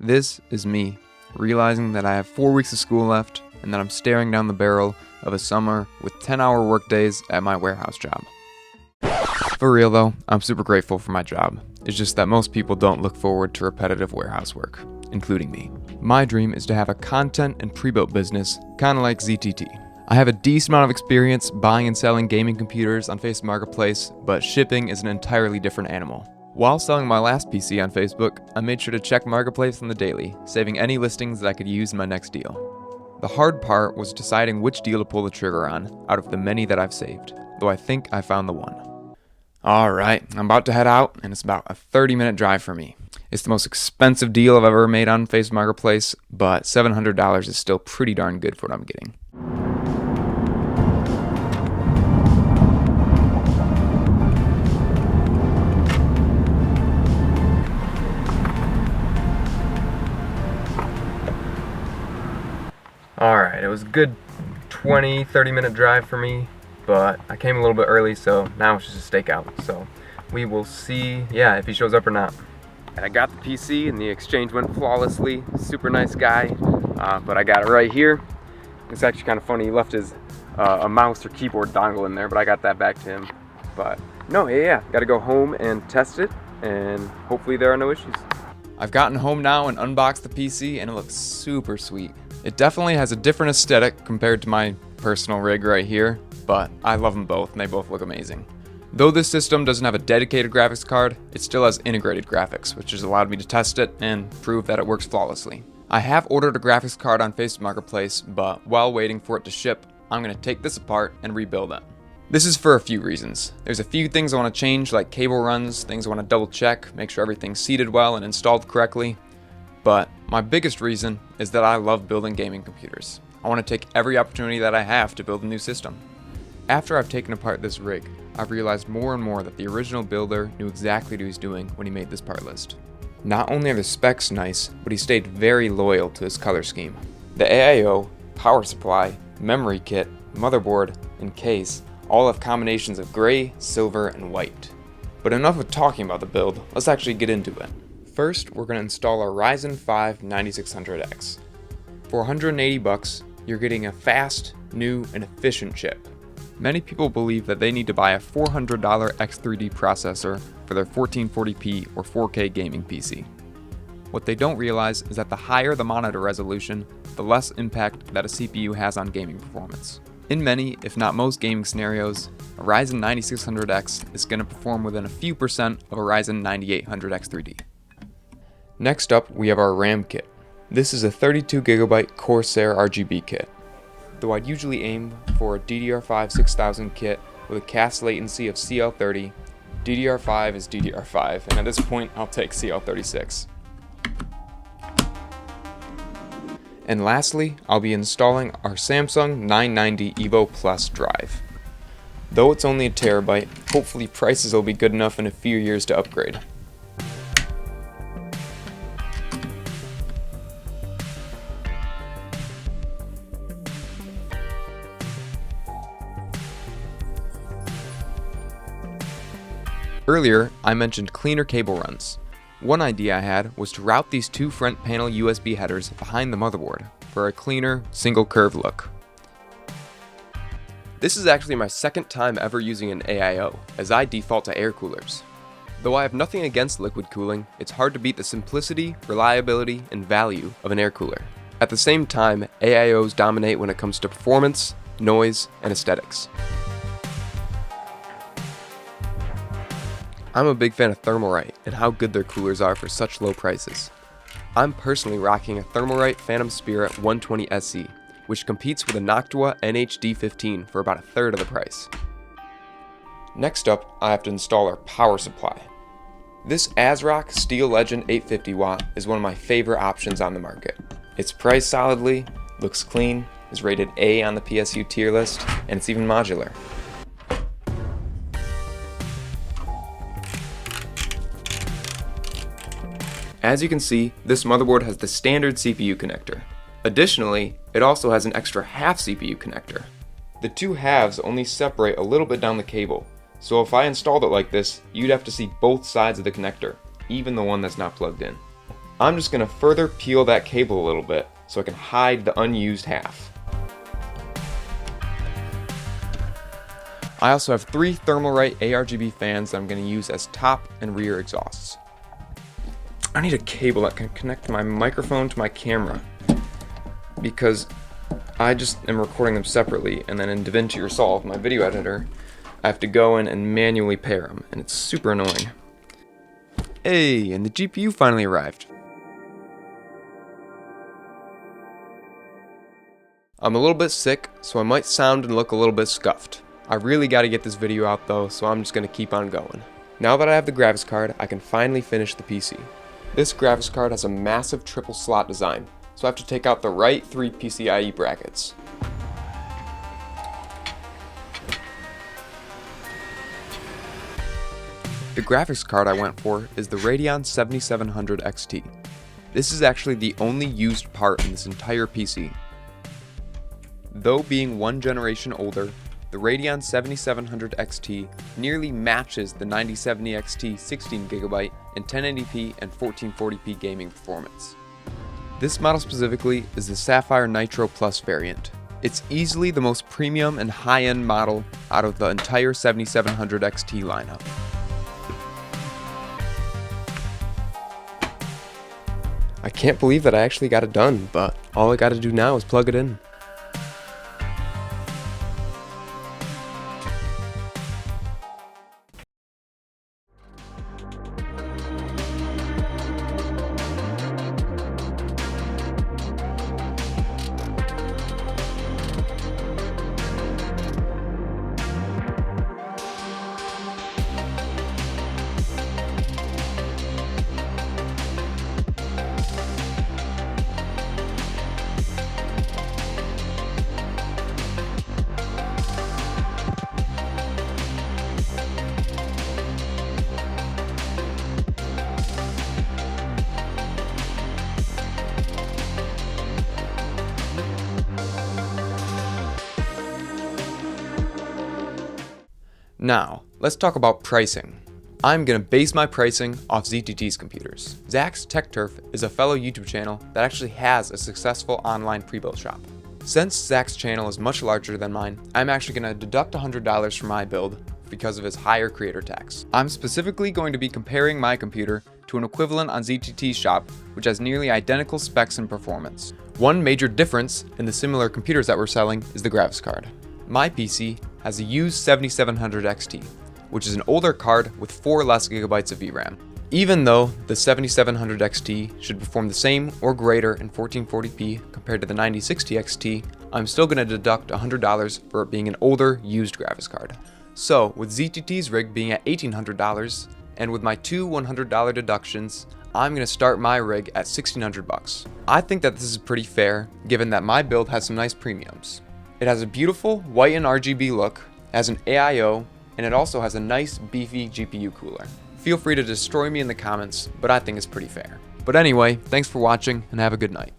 This is me, realizing that I have 4 weeks of school left and that I'm staring down the barrel of a summer with 10-hour workdays at my warehouse job. For real though, I'm super grateful for my job. It's just that most people don't look forward to repetitive warehouse work, including me. My dream is to have a content and pre-built business, kinda like ZTT. I have a decent amount of experience buying and selling gaming computers on Facebook Marketplace, but shipping is an entirely different animal. While selling my last PC on Facebook, I made sure to check Marketplace on the daily, saving any listings that I could use in my next deal. The hard part was deciding which deal to pull the trigger on, out of the many that I've saved, though I think I found the one. Alright, I'm about to head out, and it's about a 30-minute drive for me. It's the most expensive deal I've ever made on Facebook Marketplace, but $700 is still pretty darn good for what I'm getting. Alright, it was a good 20-30 minute drive for me, but I came a little bit early, so now it's just a stakeout. So we will see, if he shows up or not. I got the PC and the exchange went flawlessly. Super nice guy, but I got it right here. It's actually kind of funny, he left his a mouse or keyboard dongle in there, but I got that back to him. But no, got to go home and test it, and hopefully there are no issues. I've gotten home now and unboxed the PC, and it looks super sweet. It definitely has a different aesthetic compared to my personal rig right here, but I love them both and they both look amazing. Though this system doesn't have a dedicated graphics card, it still has integrated graphics, which has allowed me to test it and prove that it works flawlessly. I have ordered a graphics card on Facebook Marketplace, but while waiting for it to ship, I'm going to take this apart and rebuild it. This is for a few reasons. There's a few things I want to change, like cable runs, things I want to double check, make sure everything's seated well and installed correctly. But my biggest reason is that I love building gaming computers. I want to take every opportunity that I have to build a new system. After I've taken apart this rig, I've realized more and more that the original builder knew exactly what he was doing when he made this part list. Not only are the specs nice, but he stayed very loyal to his color scheme. The AIO, power supply, memory kit, motherboard, and case all have combinations of gray, silver, and white. But enough of talking about the build, let's actually get into it. First, we're going to install our Ryzen 5 9600X. For $180, you're getting a fast, new, and efficient chip. Many people believe that they need to buy a $400 X3D processor for their 1440p or 4K gaming PC. What they don't realize is that the higher the monitor resolution, the less impact that a CPU has on gaming performance. In many, if not most gaming scenarios, a Ryzen 9600X is going to perform within a few percent of a Ryzen 9800 X3D. Next up, we have our RAM kit. This is a 32GB Corsair RGB kit. Though I'd usually aim for a DDR5 6000 kit with a cast latency of CL30, DDR5 is DDR5, and at this point, I'll take CL36. And lastly, I'll be installing our Samsung 990 EVO Plus drive. Though it's only a terabyte, hopefully prices will be good enough in a few years to upgrade. Earlier, I mentioned cleaner cable runs. One idea I had was to route these two front panel USB headers behind the motherboard for a cleaner, single curve look. This is actually my second time ever using an AIO, as I default to air coolers. Though I have nothing against liquid cooling, it's hard to beat the simplicity, reliability, and value of an air cooler. At the same time, AIOs dominate when it comes to performance, noise, and aesthetics. I'm a big fan of Thermalright and how good their coolers are for such low prices. I'm personally rocking a Thermalright Phantom Spirit 120 SE, which competes with a Noctua NH-D15 for about a third of the price. Next up, I have to install our power supply. This ASRock Steel Legend 850 watt is one of my favorite options on the market. It's priced solidly, looks clean, is rated A on the PSU tier list, and it's even modular. As you can see, this motherboard has the standard CPU connector. Additionally, it also has an extra half CPU connector. The two halves only separate a little bit down the cable, so if I installed it like this, you'd have to see both sides of the connector, even the one that's not plugged in. I'm just going to further peel that cable a little bit so I can hide the unused half. I also have 3 Thermalright ARGB fans that I'm going to use as top and rear exhausts. I need a cable that can connect my microphone to my camera because I just am recording them separately, and then in DaVinci Resolve, my video editor, I have to go in and manually pair them, and it's super annoying. Hey, and the GPU finally arrived. I'm a little bit sick, so I might sound and look a little bit scuffed. I really got to get this video out though, so I'm just going to keep on going. Now that I have the graphics card, I can finally finish the PC. This graphics card has a massive triple slot design, so I have to take out the right 3 PCIe brackets. The graphics card I went for is the Radeon 7700 XT. This is actually the only used part in this entire PC. Though being 1 generation older, the Radeon 7700 XT nearly matches the 9070 XT 16GB in 1080p and 1440p gaming performance. This model specifically is the Sapphire Nitro Plus variant. It's easily the most premium and high-end model out of the entire 7700 XT lineup. I can't believe that I actually got it done, but all I gotta do now is plug it in. Now, let's talk about pricing. I'm going to base my pricing off ZTT's computers. Zach's Tech Turf is a fellow YouTube channel that actually has a successful online pre-built shop. Since Zach's channel is much larger than mine, I'm actually going to deduct $100 from my build because of his higher creator tax. I'm specifically going to be comparing my computer to an equivalent on ZTT's shop, which has nearly identical specs and performance. One major difference in the similar computers that we're selling is the graphics card. My PC has a used 7700 XT, which is an older card with 4 less gigabytes of VRAM. Even though the 7700 XT should perform the same or greater in 1440p compared to the 9060 XT, I'm still going to deduct $100 for it being an older used graphics card. So with ZTT's rig being at $1,800, and with my 2 $100 deductions, I'm going to start my rig at $1,600. I think that this is pretty fair, given that my build has some nice premiums. It has a beautiful white and RGB look, has an AIO, and it also has a nice beefy GPU cooler. Feel free to destroy me in the comments, but I think it's pretty fair. But anyway, thanks for watching and have a good night.